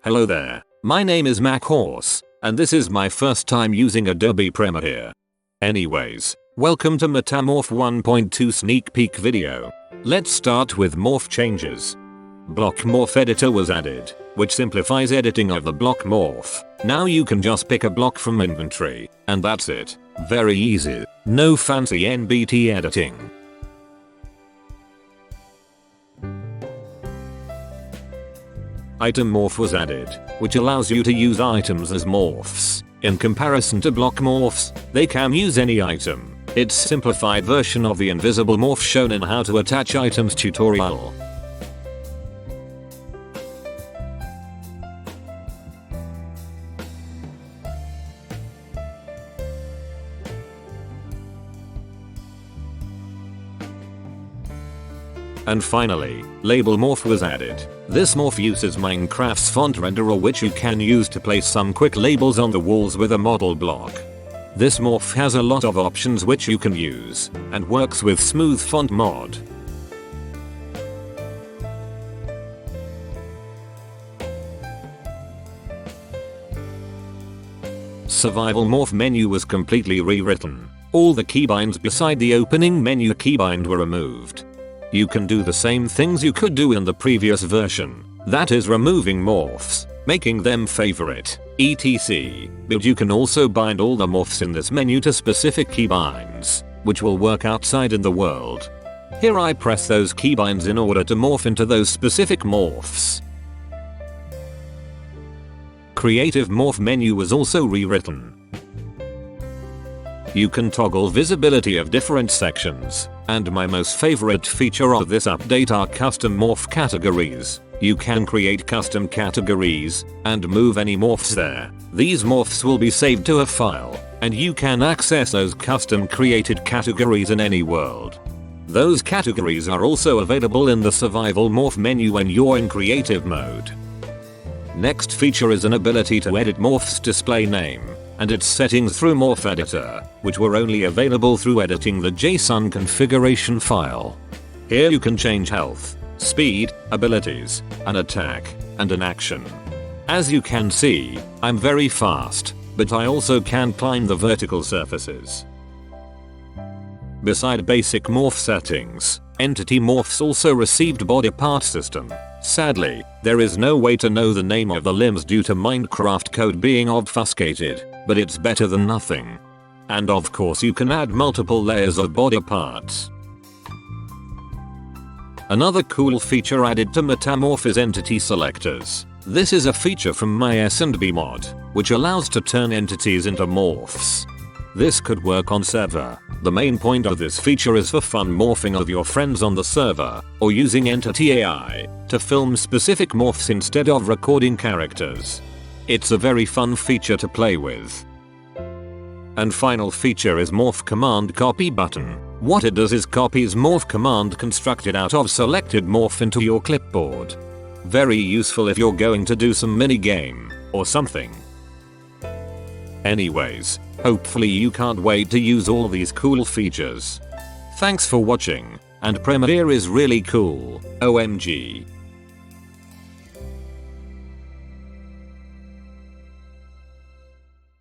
Hello there, my name is McHorse, and this is my first time using Adobe Premiere. Anyways, welcome to Metamorph 1.2 sneak peek video. Let's start with morph changes. Block morph editor was added, which simplifies editing of the block morph. Now you can just pick a block from inventory, and that's it. Very easy, no fancy NBT editing. Item morph was added, which allows you to use items as morphs. In comparison to block morphs, they can use any item. It's simplified version of the invisible morph shown in how to attach items tutorial. And finally, label morph was added. This morph uses Minecraft's font renderer, which you can use to place some quick labels on the walls with a model block. This morph has a lot of options which you can use, and works with smooth font mod. Survival morph menu was completely rewritten. All the keybinds beside the opening menu keybind were removed. You can do the same things you could do in the previous version, that is removing morphs, making them favorite, etc. But you can also bind all the morphs in this menu to specific keybinds, which will work outside in the world. Here I press those keybinds in order to morph into those specific morphs. Creative morph menu was also rewritten. You can toggle visibility of different sections, and my most favorite feature of this update are custom morph categories. You can create custom categories, and move any morphs there. These morphs will be saved to a file, and you can access those custom created categories in any world. Those categories are also available in the survival morph menu when you're in creative mode. Next feature is an ability to edit morph's display name and its settings through Morph Editor, which were only available through editing the JSON configuration file. Here you can change health, speed, abilities, an attack, and an action. As you can see, I'm very fast, but I also can climb the vertical surfaces. Beside basic morph settings, entity morphs also received body part system. Sadly, there is no way to know the name of the limbs due to Minecraft code being obfuscated, but it's better than nothing. And of course you can add multiple layers of body parts. Another cool feature added to Metamorph is entity selectors. This is a feature from my S&B mod, which allows to turn entities into morphs. This could work on server. The main point of this feature is for fun morphing of your friends on the server, or using Entity AI to film specific morphs instead of recording characters. It's a very fun feature to play with. And final feature is Morph Command Copy button. What it does is copies morph command constructed out of selected morph into your clipboard. Very useful if you're going to do some mini game or something. Anyways, hopefully you can't wait to use all these cool features. Thanks for watching, and Premiere is really cool, OMG.